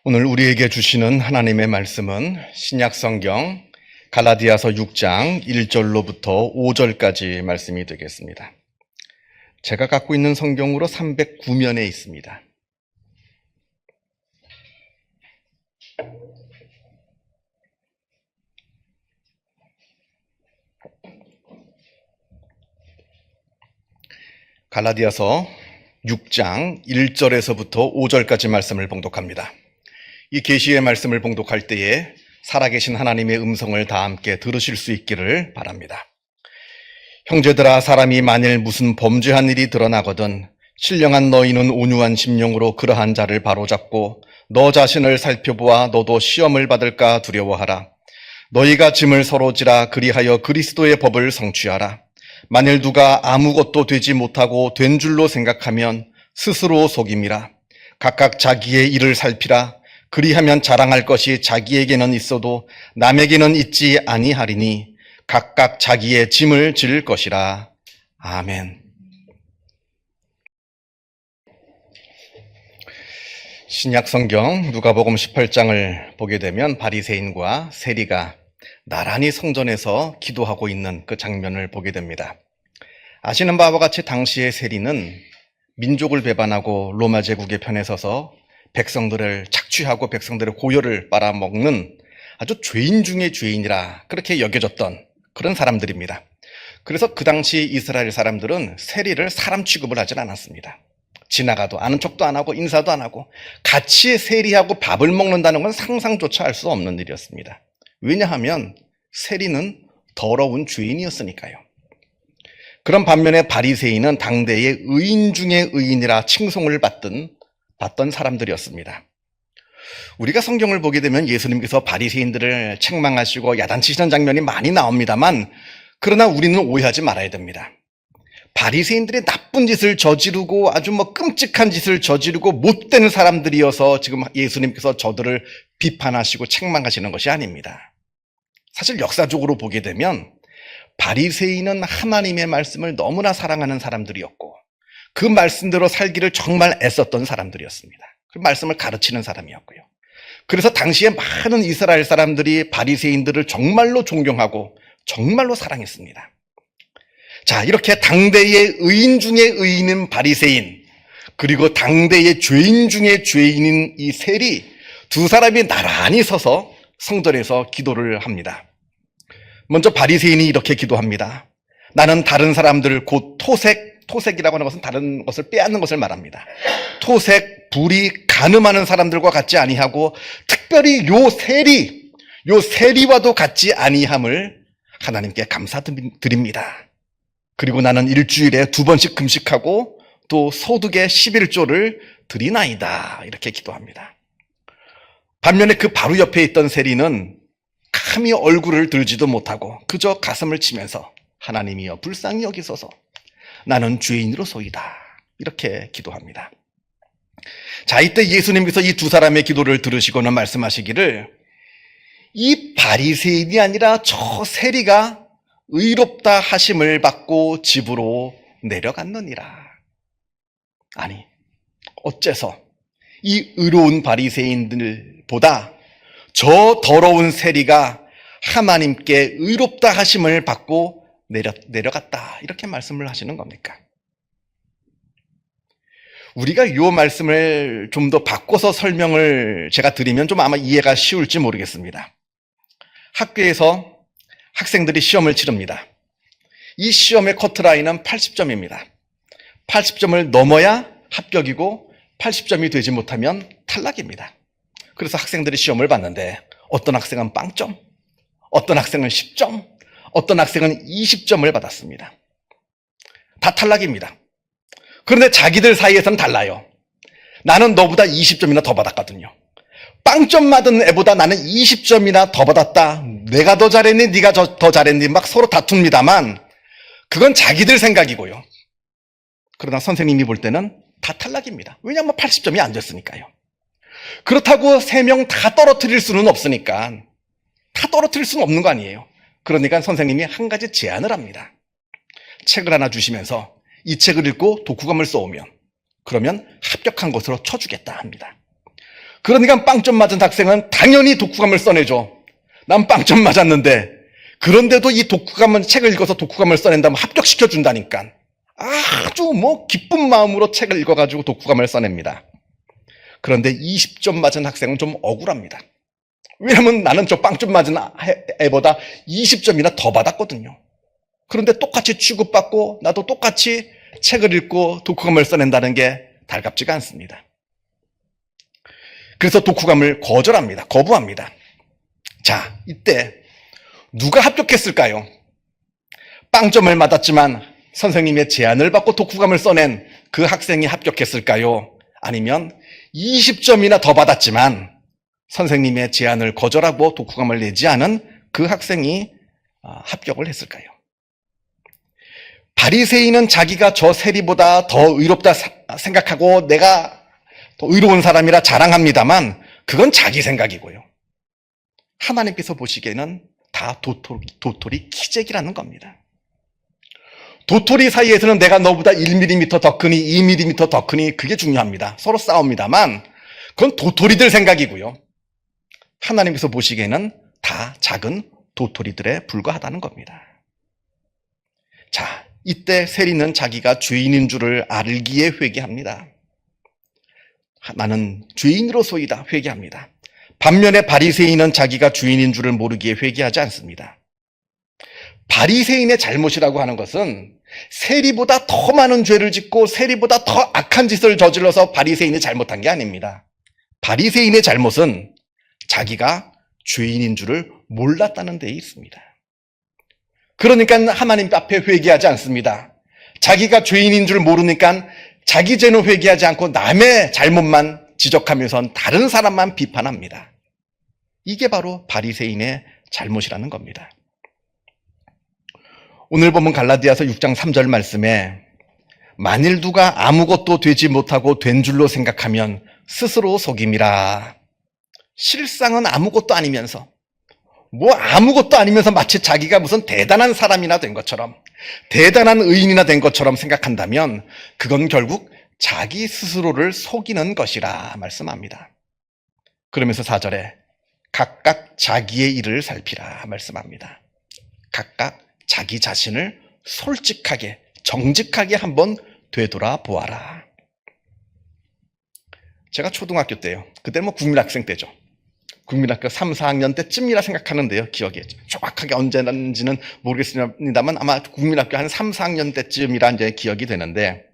오늘 우리에게 주시는 하나님의 말씀은 신약성경 갈라디아서 6장 1절로부터 5절까지 말씀이 되겠습니다. 제가 갖고 있는 성경으로 309면에 있습니다. 갈라디아서 6장 1절에서부터 5절까지 말씀을 봉독합니다. 이 계시의 말씀을 봉독할 때에 살아계신 하나님의 음성을 다 함께 들으실 수 있기를 바랍니다. 형제들아, 사람이 만일 무슨 범죄한 일이 드러나거든 신령한 너희는 온유한 심령으로 그러한 자를 바로잡고 너 자신을 살펴보아 너도 시험을 받을까 두려워하라. 너희가 짐을 서로 지라. 그리하여 그리스도의 법을 성취하라. 만일 누가 아무것도 되지 못하고 된 줄로 생각하면 스스로 속임이라. 각각 자기의 일을 살피라. 그리하면 자랑할 것이 자기에게는 있어도 남에게는 있지 아니하리니 각각 자기의 짐을 질 것이라. 아멘. 신약성경 누가복음 18장을 보게 되면 바리새인과 세리가 나란히 성전에서 기도하고 있는 그 장면을 보게 됩니다. 아시는 바와 같이 당시의 세리는 민족을 배반하고 로마 제국의 편에 서서 백성들을 착취하고 백성들의 고혈을 빨아먹는 아주 죄인 중의 죄인이라 그렇게 여겨졌던 그런 사람들입니다. 그래서 그 당시 이스라엘 사람들은 세리를 사람 취급을 하진 않았습니다. 지나가도 아는 척도 안 하고 인사도 안 하고 같이 세리하고 밥을 먹는다는 건 상상조차 할 수 없는 일이었습니다. 왜냐하면 세리는 더러운 죄인이었으니까요. 그런 반면에 바리새인은 당대의 의인 중의 의인이라 칭송을 받던 사람들이었습니다. 우리가 성경을 보게 되면 예수님께서 바리새인들을 책망하시고 야단치시는 장면이 많이 나옵니다만, 그러나 우리는 오해하지 말아야 됩니다. 바리새인들이 나쁜 짓을 저지르고 아주 끔찍한 짓을 저지르고 못된 사람들이어서 지금 예수님께서 저들을 비판하시고 책망하시는 것이 아닙니다. 사실 역사적으로 보게 되면 바리새인은 하나님의 말씀을 너무나 사랑하는 사람들이었고 그 말씀대로 살기를 정말 애썼던 사람들이었습니다. 그 말씀을 가르치는 사람이었고요. 그래서 당시에 많은 이스라엘 사람들이 바리새인들을 정말로 존경하고 정말로 사랑했습니다. 자, 이렇게 당대의 의인 중의 의인인 바리새인, 그리고 당대의 죄인 중의 죄인인 이 세리, 두 사람이 나란히 서서 성전에서 기도를 합니다. 먼저 바리새인이 이렇게 기도합니다. 나는 다른 사람들, 곧 토색이라고 하는 것은 다른 것을 빼앗는 것을 말합니다. 토색, 불의, 간음하는 사람들과 같지 아니하고 특별히 요 세리와도 같지 아니함을 하나님께 감사드립니다. 그리고 나는 일주일에 2번씩 금식하고 또 소득의 11조를 드리나이다. 이렇게 기도합니다. 반면에 그 바로 옆에 있던 세리는 감히 얼굴을 들지도 못하고 그저 가슴을 치면서 하나님이여 불쌍히 여기소서, 나는 죄인으로소이다. 이렇게 기도합니다. 자, 이때 예수님께서 이 두 사람의 기도를 들으시고는 말씀하시기를, 이 바리새인이 아니라 저 세리가 의롭다 하심을 받고 집으로 내려갔느니라. 아니, 어째서 이 의로운 바리새인들보다 저 더러운 세리가 하나님께 의롭다 하심을 받고 내려갔다. 이렇게 말씀을 하시는 겁니까? 우리가 이 말씀을 좀 더 바꿔서 설명을 제가 드리면 좀 아마 이해가 쉬울지 모르겠습니다. 학교에서 학생들이 시험을 치릅니다. 이 시험의 커트라인은 80점입니다. 80점을 넘어야 합격이고 80점이 되지 못하면 탈락입니다. 그래서 학생들이 시험을 봤는데 어떤 학생은 0점, 어떤 학생은 10점, 어떤 학생은 20점을 받았습니다. 다 탈락입니다. 그런데 자기들 사이에서는 달라요. 나는 너보다 20점이나 더 받았거든요. 0점 맞은 애보다 나는 20점이나 더 받았다. 내가 더 잘했니? 네가 더 잘했니? 막 서로 다툽니다만 그건 자기들 생각이고요. 그러나 선생님이 볼 때는 다 탈락입니다. 왜냐하면 80점이 안 됐으니까요. 그렇다고 3명 다 떨어뜨릴 수는 없으니까, 다 떨어뜨릴 수는 없는 거 아니에요. 그러니까 선생님이 한 가지 제안을 합니다. 책을 하나 주시면서 이 책을 읽고 독후감을 써오면 그러면 합격한 것으로 쳐주겠다 합니다. 그러니까 빵점 맞은 학생은 당연히 독후감을 써내죠. 난 빵점 맞았는데. 그런데도 이 독후감은 책을 읽어서 독후감을 써낸다면 합격시켜준다니까. 아주 기쁜 마음으로 책을 읽어가지고 독후감을 써냅니다. 그런데 20점 맞은 학생은 좀 억울합니다. 왜냐면 나는 저 빵점 맞은 애보다 20점이나 더 받았거든요. 그런데 똑같이 취급받고 나도 똑같이 책을 읽고 독후감을 써낸다는 게 달갑지가 않습니다. 그래서 독후감을 거부합니다. 자, 이때 누가 합격했을까요? 빵점을 맞았지만 선생님의 제안을 받고 독후감을 써낸 그 학생이 합격했을까요? 아니면 20점이나 더 받았지만 선생님의 제안을 거절하고 독후감을 내지 않은 그 학생이 합격을 했을까요? 바리새인은 자기가 저 세리보다 더 의롭다 생각하고 내가 더 의로운 사람이라 자랑합니다만 그건 자기 생각이고요. 하나님께서 보시기에는 다 도토리 키재기라는 겁니다. 도토리 사이에서는 내가 너보다 1mm 더 크니 2mm 더 크니 그게 중요합니다. 서로 싸웁니다만 그건 도토리들 생각이고요. 하나님께서 보시기에는 다 작은 도토리들에 불과하다는 겁니다. 자, 이때 세리는 자기가 죄인인 줄을 알기에 회개합니다. 나는 죄인으로소이다 회개합니다. 반면에 바리새인은 자기가 죄인인 줄을 모르기에 회개하지 않습니다. 바리새인의 잘못이라고 하는 것은 세리보다 더 많은 죄를 짓고 세리보다 더 악한 짓을 저질러서 바리새인이 잘못한 게 아닙니다. 바리새인의 잘못은 자기가 죄인인 줄을 몰랐다는 데에 있습니다. 그러니까 하나님 앞에 회개하지 않습니다. 자기가 죄인인 줄 모르니까 자기 죄는 회개하지 않고 남의 잘못만 지적하면서 다른 사람만 비판합니다. 이게 바로 바리새인의 잘못이라는 겁니다. 오늘 보면 갈라디아서 6장 3절 말씀에 만일 누가 아무것도 되지 못하고 된 줄로 생각하면 스스로 속임이라. 실상은 아무것도 아니면서 아무것도 아니면서 마치 자기가 무슨 대단한 사람이나 된 것처럼 대단한 의인이나 된 것처럼 생각한다면 그건 결국 자기 스스로를 속이는 것이라 말씀합니다. 그러면서 4절에 각각 자기의 일을 살피라 말씀합니다. 각각 자기 자신을 솔직하게 정직하게 한번 되돌아보아라. 제가 초등학교 때요. 그때 국민학생 때죠. 국민학교 3, 4학년 때쯤이라 생각하는데요. 기억이 정확하게 언제인지는 모르겠습니다만 아마 국민학교 한 3, 4학년 때쯤이라 이제 기억이 되는데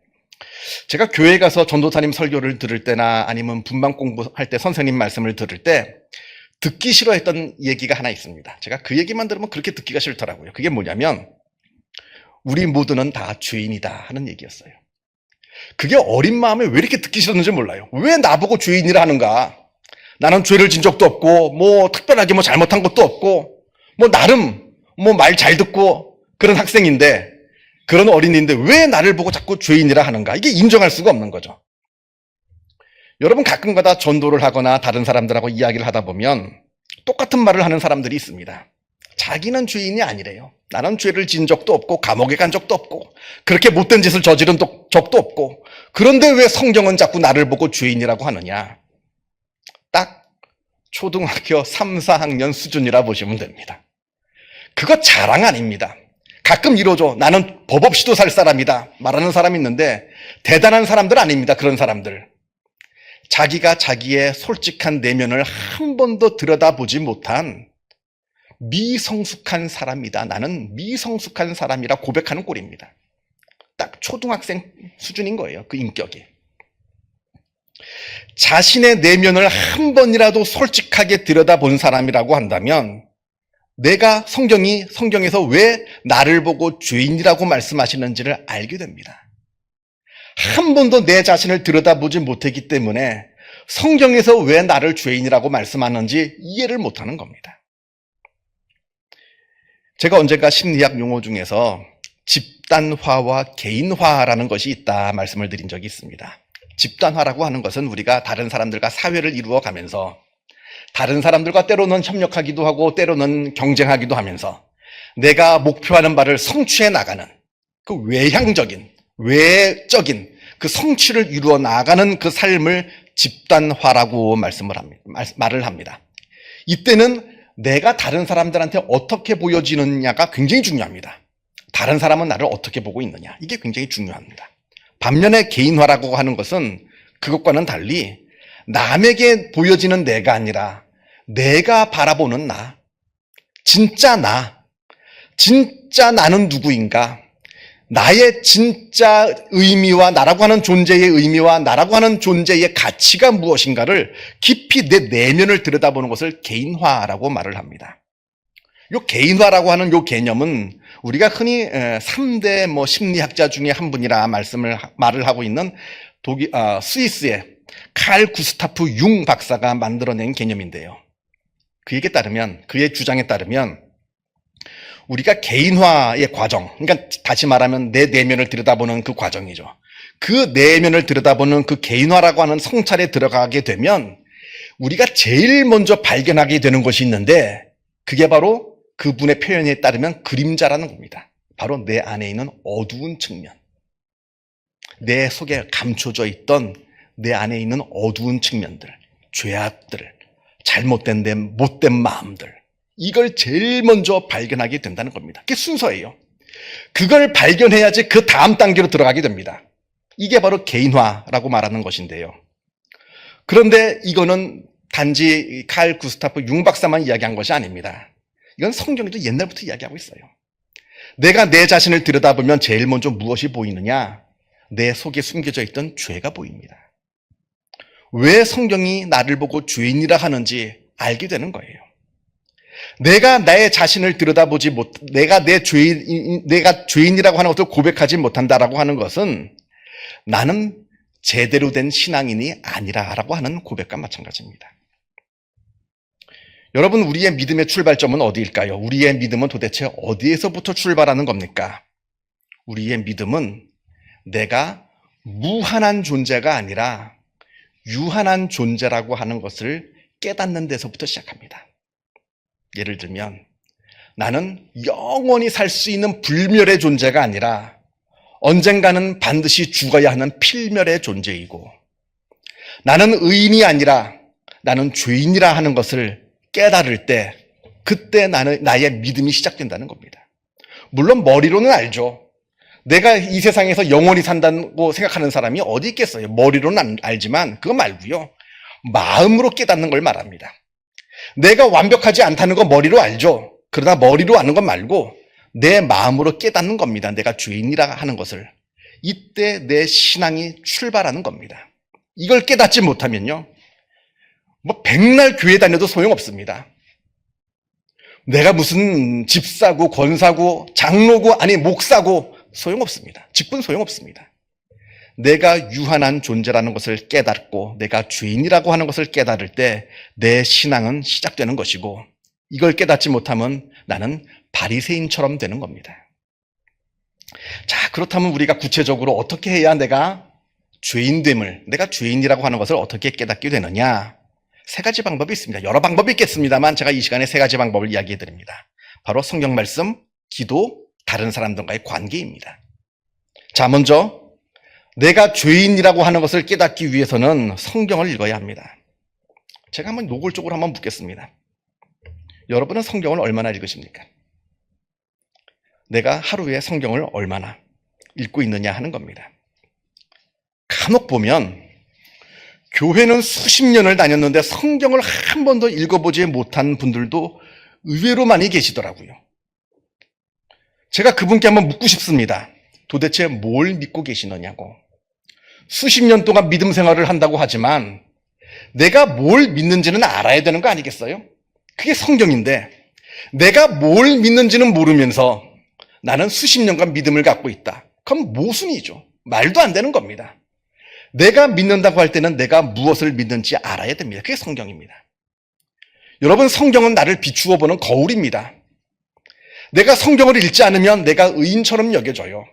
제가 교회 가서 전도사님 설교를 들을 때나 아니면 분방 공부할 때 선생님 말씀을 들을 때 듣기 싫어했던 얘기가 하나 있습니다. 제가 그 얘기만 들으면 그렇게 듣기가 싫더라고요. 그게 뭐냐면 우리 모두는 다 죄인이다 하는 얘기였어요. 그게 어린 마음에 왜 이렇게 듣기 싫었는지 몰라요. 왜 나보고 죄인이라 하는가? 나는 죄를 진 적도 없고 특별하게 잘못한 것도 없고 나름 말 잘 듣고 그런 학생인데 그런 어린이인데 왜 나를 보고 자꾸 죄인이라 하는가? 이게 인정할 수가 없는 거죠. 여러분 가끔가다 전도를 하거나 다른 사람들하고 이야기를 하다 보면 똑같은 말을 하는 사람들이 있습니다. 자기는 죄인이 아니래요. 나는 죄를 진 적도 없고 감옥에 간 적도 없고 그렇게 못된 짓을 저지른 적도 없고 그런데 왜 성경은 자꾸 나를 보고 죄인이라고 하느냐? 딱 초등학교 3, 4학년 수준이라 보시면 됩니다. 그거 자랑 아닙니다. 가끔 이러죠. 나는 법 없이도 살 사람이다 말하는 사람이 있는데 대단한 사람들 아닙니다. 그런 사람들. 자기가 자기의 솔직한 내면을 한 번도 들여다보지 못한 미성숙한 사람이다. 나는 미성숙한 사람이라 고백하는 꼴입니다. 딱 초등학생 수준인 거예요. 그 인격이. 자신의 내면을 한 번이라도 솔직하게 들여다본 사람이라고 한다면 내가 성경에서 왜 나를 보고 죄인이라고 말씀하시는지를 알게 됩니다. 한 번도 내 자신을 들여다보지 못했기 때문에 성경에서 왜 나를 죄인이라고 말씀하는지 이해를 못하는 겁니다. 제가 언젠가 심리학 용어 중에서 집단화와 개인화라는 것이 있다 말씀을 드린 적이 있습니다. 집단화라고 하는 것은 우리가 다른 사람들과 사회를 이루어가면서 다른 사람들과 때로는 협력하기도 하고 때로는 경쟁하기도 하면서 내가 목표하는 바를 성취해 나가는 외적인 그 성취를 이루어 나가는 그 삶을 집단화라고 말을 합니다. 이때는 내가 다른 사람들한테 어떻게 보여지느냐가 굉장히 중요합니다. 다른 사람은 나를 어떻게 보고 있느냐, 이게 굉장히 중요합니다. 반면에 개인화라고 하는 것은 그것과는 달리 남에게 보여지는 내가 아니라 내가 바라보는 나, 진짜 나는 누구인가, 나의 진짜 의미와 나라고 하는 존재의 의미와 나라고 하는 존재의 가치가 무엇인가를 깊이 내 내면을 들여다보는 것을 개인화라고 말을 합니다. 요 개인화라고 하는 요 개념은 우리가 흔히 3대 심리학자 중에 한 분이라 말을 하고 있는 스위스의 칼 구스타프 융 박사가 만들어낸 개념인데요. 그의 주장에 따르면 우리가 개인화의 과정, 그러니까 다시 말하면 내 내면을 들여다보는 그 과정이죠. 그 내면을 들여다보는 그 개인화라고 하는 성찰에 들어가게 되면 우리가 제일 먼저 발견하게 되는 것이 있는데, 그게 바로 그분의 표현에 따르면 그림자라는 겁니다. 바로 내 안에 있는 어두운 측면, 내 속에 감춰져 있던 내 안에 있는 어두운 측면들, 죄악들, 잘못된 못된 마음들, 이걸 제일 먼저 발견하게 된다는 겁니다. 그게 순서예요. 그걸 발견해야지 그 다음 단계로 들어가게 됩니다. 이게 바로 개인화라고 말하는 것인데요. 그런데 이거는 단지 칼 구스타프 융 박사만 이야기한 것이 아닙니다. 이건 성경에도 옛날부터 이야기하고 있어요. 내가 내 자신을 들여다보면 제일 먼저 무엇이 보이느냐? 내 속에 숨겨져 있던 죄가 보입니다. 왜 성경이 나를 보고 죄인이라 하는지 알게 되는 거예요. 내가 나의 자신을 들여다보지 내가 죄인이라고 하는 것을 고백하지 못한다라고 하는 것은 나는 제대로 된 신앙인이 아니라라고 하는 고백과 마찬가지입니다. 여러분, 우리의 믿음의 출발점은 어디일까요? 우리의 믿음은 도대체 어디에서부터 출발하는 겁니까? 우리의 믿음은 내가 무한한 존재가 아니라 유한한 존재라고 하는 것을 깨닫는 데서부터 시작합니다. 예를 들면 나는 영원히 살 수 있는 불멸의 존재가 아니라 언젠가는 반드시 죽어야 하는 필멸의 존재이고, 나는 의인이 아니라 나는 죄인이라 하는 것을 깨달을 때, 그때 나의 믿음이 시작된다는 겁니다. 물론 머리로는 알죠. 내가 이 세상에서 영원히 산다고 생각하는 사람이 어디 있겠어요. 머리로는 알지만 그거 말고요, 마음으로 깨닫는 걸 말합니다. 내가 완벽하지 않다는 거 머리로 알죠. 그러나 머리로 아는 것 말고 내 마음으로 깨닫는 겁니다. 내가 죄인이라 하는 것을. 이때 내 신앙이 출발하는 겁니다. 이걸 깨닫지 못하면요, 백날 교회 다녀도 소용없습니다. 내가 무슨 집사고 권사고 장로고 아니 목사고 소용없습니다. 직분 소용없습니다. 내가 유한한 존재라는 것을 깨닫고 내가 죄인이라고 하는 것을 깨달을 때 내 신앙은 시작되는 것이고, 이걸 깨닫지 못하면 나는 바리새인처럼 되는 겁니다. 자, 그렇다면 우리가 구체적으로 어떻게 해야 내가 내가 죄인이라고 하는 것을 어떻게 깨닫게 되느냐? 3가지 방법이 있습니다. 여러 방법이 있겠습니다만 제가 이 시간에 3가지 방법을 이야기해 드립니다. 바로 성경 말씀, 기도, 다른 사람들과의 관계입니다. 자, 먼저 내가 죄인이라고 하는 것을 깨닫기 위해서는 성경을 읽어야 합니다. 제가 한번 노골적으로 한번 묻겠습니다. 여러분은 성경을 얼마나 읽으십니까? 내가 하루에 성경을 얼마나 읽고 있느냐 하는 겁니다. 간혹 보면 교회는 수십 년을 다녔는데 성경을 한 번도 읽어보지 못한 분들도 의외로 많이 계시더라고요. 제가 그분께 한번 묻고 싶습니다. 도대체 뭘 믿고 계시느냐고. 수십 년 동안 믿음 생활을 한다고 하지만 내가 뭘 믿는지는 알아야 되는 거 아니겠어요? 그게 성경인데 내가 뭘 믿는지는 모르면서 나는 수십 년간 믿음을 갖고 있다. 그럼 모순이죠. 말도 안 되는 겁니다. 내가 믿는다고 할 때는 내가 무엇을 믿는지 알아야 됩니다. 그게 성경입니다. 여러분, 성경은 나를 비추어 보는 거울입니다. 내가 성경을 읽지 않으면 내가 의인처럼 여겨져요.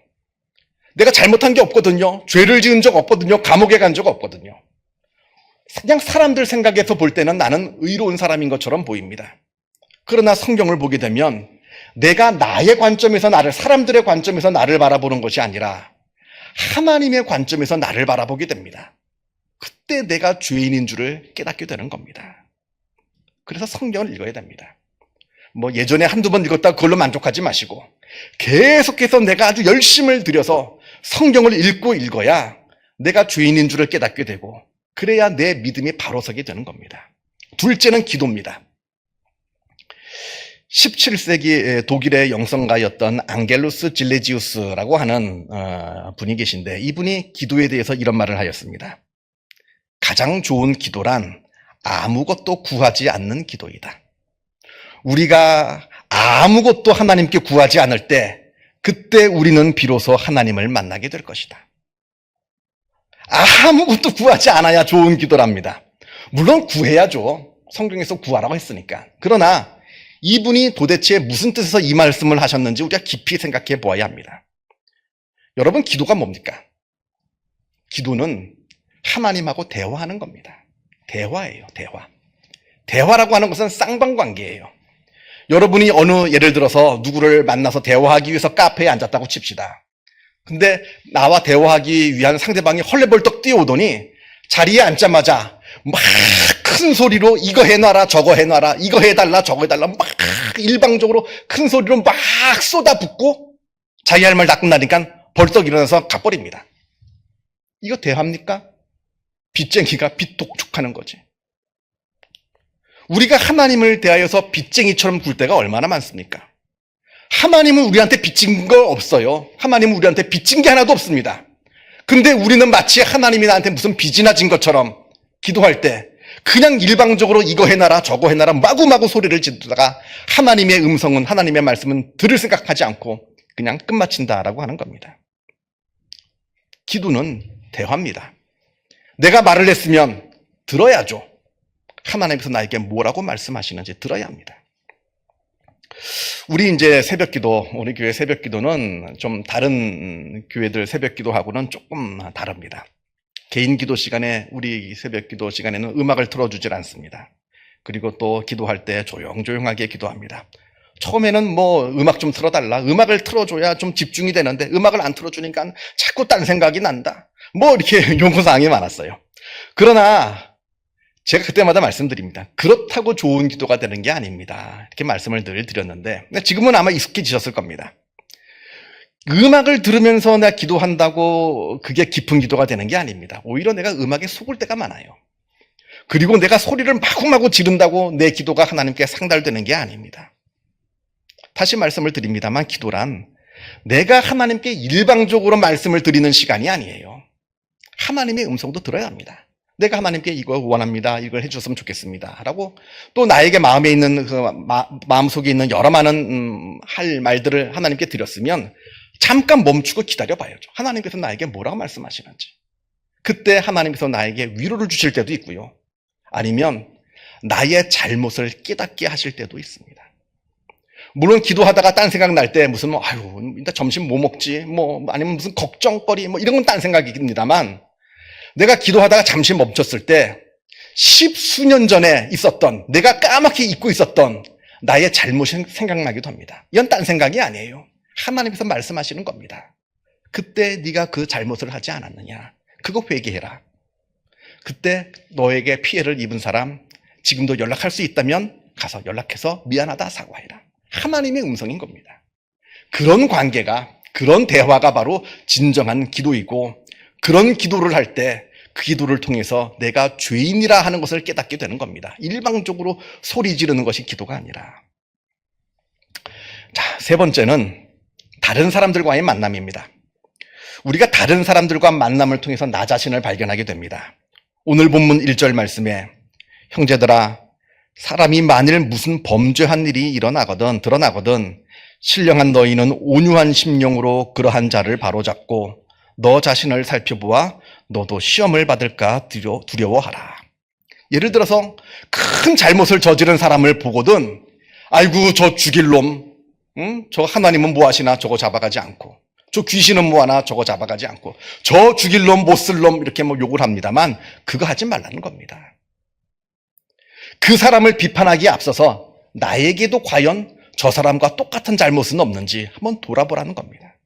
내가 잘못한 게 없거든요. 죄를 지은 적 없거든요. 감옥에 간 적 없거든요. 그냥 사람들 생각에서 볼 때는 나는 의로운 사람인 것처럼 보입니다. 그러나 성경을 보게 되면 내가 나의 관점에서 사람들의 관점에서 나를 바라보는 것이 아니라 하나님의 관점에서 나를 바라보게 됩니다. 그때 내가 죄인인 줄을 깨닫게 되는 겁니다. 그래서 성경을 읽어야 됩니다. 뭐 예전에 한두 번 읽었다 그걸로 만족하지 마시고 계속해서 내가 아주 열심을 들여서 성경을 읽고 읽어야 내가 죄인인 줄을 깨닫게 되고 그래야 내 믿음이 바로 서게 되는 겁니다. 둘째는 기도입니다. 17세기 독일의 영성가였던 앙겔루스 질레지우스라고 하는 분이 계신데 이분이 기도에 대해서 이런 말을 하였습니다. 가장 좋은 기도란 아무것도 구하지 않는 기도이다. 우리가 아무것도 하나님께 구하지 않을 때 그때 우리는 비로소 하나님을 만나게 될 것이다. 아무것도 구하지 않아야 좋은 기도랍니다. 물론 구해야죠. 성경에서 구하라고 했으니까. 그러나 이분이 도대체 무슨 뜻에서 이 말씀을 하셨는지 우리가 깊이 생각해 보아야 합니다. 여러분, 기도가 뭡니까? 기도는 하나님하고 대화하는 겁니다. 대화예요, 대화. 대화라고 하는 것은 쌍방관계예요. 여러분이 예를 들어서 누구를 만나서 대화하기 위해서 카페에 앉았다고 칩시다. 근데 나와 대화하기 위한 상대방이 헐레벌떡 뛰어오더니 자리에 앉자마자 막 큰 소리로 이거 해놔라 저거 해놔라 이거 해달라 저거 해달라 막 일방적으로 큰 소리로 막 쏟아붓고 자기 할 말 다 끝나니까 벌떡 일어나서 가버립니다. 이거 대화입니까? 빚쟁이가 빚 독촉하는 거지. 우리가 하나님을 대하여서 빚쟁이처럼 굴 때가 얼마나 많습니까? 하나님은 우리한테 빚진 거 없어요. 하나님은 우리한테 빚진 게 하나도 없습니다. 근데 우리는 마치 하나님이 나한테 무슨 빚이나 진 것처럼 기도할 때 그냥 일방적으로 이거 해놔라 저거 해놔라 마구마구 소리를 지르다가 하나님의 음성은 하나님의 말씀은 들을 생각하지 않고 그냥 끝마친다라고 하는 겁니다. 기도는 대화입니다. 내가 말을 했으면 들어야죠. 하나님께서 나에게 뭐라고 말씀하시는지 들어야 합니다. 우리 이제 새벽기도, 우리 교회 새벽기도는 좀 다른 교회들 새벽기도하고는 조금 다릅니다. 개인 기도 시간에, 우리 새벽기도 시간에는 음악을 틀어주질 않습니다. 그리고 또 기도할 때 조용조용하게 기도합니다. 처음에는 뭐 음악 좀 틀어달라. 음악을 틀어줘야 좀 집중이 되는데 음악을 안 틀어주니까 자꾸 딴 생각이 난다. 뭐 이렇게 요구사항이 많았어요. 그러나 제가 그때마다 말씀드립니다. 그렇다고 좋은 기도가 되는 게 아닙니다. 이렇게 말씀을 늘 드렸는데 지금은 아마 익숙해지셨을 겁니다. 음악을 들으면서 내가 기도한다고 그게 깊은 기도가 되는 게 아닙니다. 오히려 내가 음악에 속을 때가 많아요. 그리고 내가 소리를 마구마구 지른다고 내 기도가 하나님께 상달되는 게 아닙니다. 다시 말씀을 드립니다만 기도란 내가 하나님께 일방적으로 말씀을 드리는 시간이 아니에요. 하나님의 음성도 들어야 합니다. 내가 하나님께 이거 원합니다. 이걸 해주셨으면 좋겠습니다. 라고 또 나에게 마음에 있는 마음속에 있는 여러 많은 할 말들을 하나님께 드렸으면 잠깐 멈추고 기다려 봐야죠. 하나님께서 나에게 뭐라고 말씀하시는지. 그때 하나님께서 나에게 위로를 주실 때도 있고요. 아니면 나의 잘못을 깨닫게 하실 때도 있습니다. 물론 기도하다가 딴 생각 날 때 무슨 일단 점심 뭐 먹지? 아니면 무슨 걱정거리 이런 건 딴 생각입니다만 내가 기도하다가 잠시 멈췄을 때 10수년 전에 있었던 내가 까맣게 잊고 있었던 나의 잘못이 생각나기도 합니다. 이건 딴 생각이 아니에요. 하나님께서 말씀하시는 겁니다. 그때 네가 그 잘못을 하지 않았느냐. 그거 회개해라. 그때 너에게 피해를 입은 사람 지금도 연락할 수 있다면 가서 연락해서 미안하다 사과해라. 하나님의 음성인 겁니다. 그런 관계가, 그런 대화가 바로 진정한 기도이고 그런 기도를 할 때 그 기도를 통해서 내가 죄인이라 하는 것을 깨닫게 되는 겁니다. 일방적으로 소리 지르는 것이 기도가 아니라. 자, 세 번째는 다른 사람들과의 만남입니다. 우리가 다른 사람들과 만남을 통해서 나 자신을 발견하게 됩니다. 오늘 본문 1절 말씀에 형제들아 사람이 만일 무슨 범죄한 일이 드러나거든 신령한 너희는 온유한 심령으로 그러한 자를 바로잡고 너 자신을 살펴보아 너도 시험을 받을까 두려워하라. 예를 들어서 큰 잘못을 저지른 사람을 보거든 아이고 저 죽일 놈, 저 하나님은 뭐 하시나 저거 잡아가지 않고 저 귀신은 뭐 하나 저거 잡아가지 않고 저 죽일 놈 못 쓸 놈 이렇게 욕을 합니다만 그거 하지 말라는 겁니다. 그 사람을 비판하기에 앞서서 나에게도 과연 저 사람과 똑같은 잘못은 없는지 한번 돌아보라는 겁니다.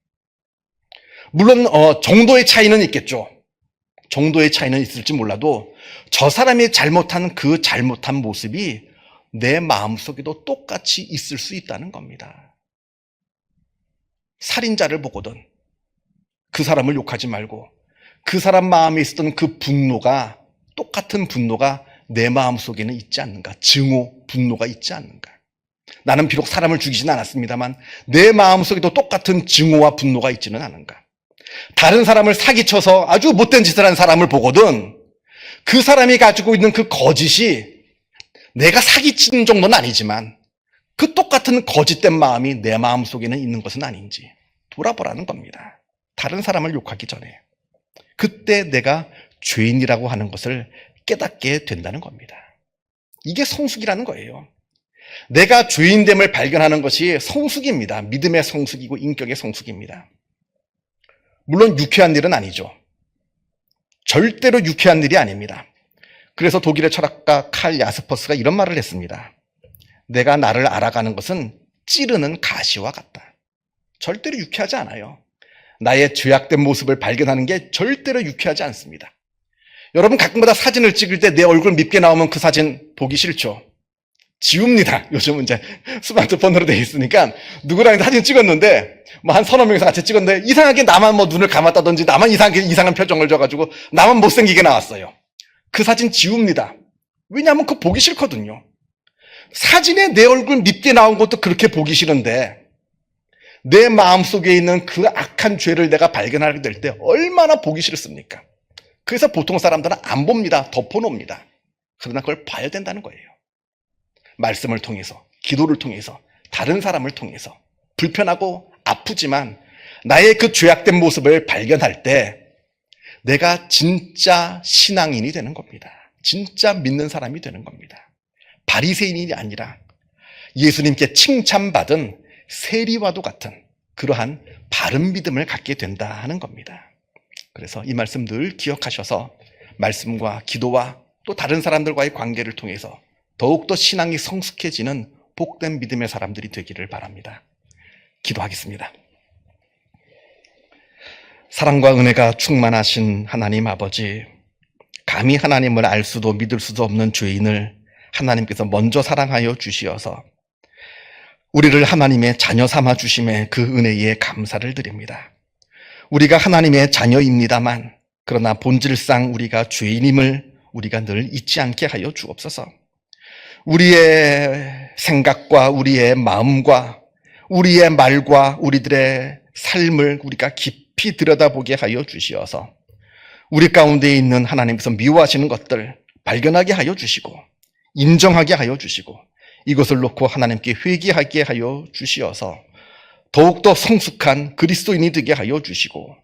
물론 정도의 차이는 있겠죠. 정도의 차이는 있을지 몰라도 저 사람이 잘못한 그 잘못한 모습이 내 마음속에도 똑같이 있을 수 있다는 겁니다. 살인자를 보거든 그 사람을 욕하지 말고 그 사람 마음에 있었던 그 분노가 똑같은 분노가 내 마음속에는 있지 않는가? 증오, 분노가 있지 않는가? 나는 비록 사람을 죽이진 않았습니다만 내 마음속에도 똑같은 증오와 분노가 있지는 않은가? 다른 사람을 사기쳐서 아주 못된 짓을 한 사람을 보거든 그 사람이 가지고 있는 그 거짓이 내가 사기치는 정도는 아니지만 그 똑같은 거짓된 마음이 내 마음속에는 있는 것은 아닌지 돌아보라는 겁니다. 다른 사람을 욕하기 전에 그때 내가 죄인이라고 하는 것을 깨닫게 된다는 겁니다. 이게 성숙이라는 거예요. 내가 죄인됨을 발견하는 것이 성숙입니다. 믿음의 성숙이고 인격의 성숙입니다. 물론 유쾌한 일은 아니죠. 절대로 유쾌한 일이 아닙니다. 그래서 독일의 철학가 칼 야스퍼스가 이런 말을 했습니다. 내가 나를 알아가는 것은 찌르는 가시와 같다. 절대로 유쾌하지 않아요. 나의 죄악된 모습을 발견하는 게 절대로 유쾌하지 않습니다. 여러분 가끔마다 사진을 찍을 때 내 얼굴 밉게 나오면 그 사진 보기 싫죠? 지웁니다. 요즘은 이제 스마트폰으로 돼 있으니까 누구랑 사진 찍었는데 뭐 한 서너 명이서 같이 찍었는데 이상하게 나만 뭐 눈을 감았다든지 나만 이상한 표정을 줘가지고 나만 못생기게 나왔어요. 그 사진 지웁니다. 왜냐하면 그거 보기 싫거든요. 사진에 내 얼굴 밉게 나온 것도 그렇게 보기 싫은데 내 마음속에 있는 그 악한 죄를 내가 발견하게 될 때 얼마나 보기 싫습니까? 그래서 보통 사람들은 안 봅니다. 덮어놓습니다. 그러나 그걸 봐야 된다는 거예요. 말씀을 통해서, 기도를 통해서, 다른 사람을 통해서 불편하고 아프지만 나의 그 죄악된 모습을 발견할 때 내가 진짜 신앙인이 되는 겁니다. 진짜 믿는 사람이 되는 겁니다. 바리새인이 아니라 예수님께 칭찬받은 세리와도 같은 그러한 바른 믿음을 갖게 된다 하는 겁니다. 그래서 이 말씀 늘 기억하셔서 말씀과 기도와 또 다른 사람들과의 관계를 통해서 더욱더 신앙이 성숙해지는 복된 믿음의 사람들이 되기를 바랍니다. 기도하겠습니다. 사랑과 은혜가 충만하신 하나님 아버지, 감히 하나님을 알 수도 믿을 수도 없는 죄인을 하나님께서 먼저 사랑하여 주시어서 우리를 하나님의 자녀 삼아 주심에 그 은혜에 감사를 드립니다. 우리가 하나님의 자녀입니다만 그러나 본질상 우리가 죄인임을 우리가 늘 잊지 않게 하여 주옵소서. 우리의 생각과 우리의 마음과 우리의 말과 우리들의 삶을 우리가 깊이 들여다보게 하여 주시어서 우리 가운데 있는 하나님께서 미워하시는 것들 발견하게 하여 주시고 인정하게 하여 주시고 이것을 놓고 하나님께 회개하게 하여 주시어서 더욱더 성숙한 그리스도인이 되게 하여 주시고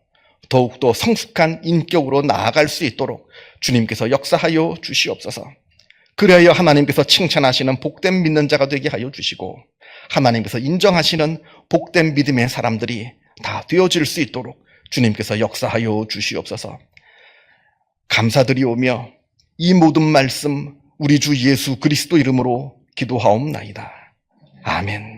더욱더 성숙한 인격으로 나아갈 수 있도록 주님께서 역사하여 주시옵소서. 그래야 하나님께서 칭찬하시는 복된 믿는 자가 되게 하여 주시고 하나님께서 인정하시는 복된 믿음의 사람들이 다 되어질 수 있도록 주님께서 역사하여 주시옵소서. 감사드리오며 이 모든 말씀 우리 주 예수 그리스도 이름으로 기도하옵나이다. 아멘.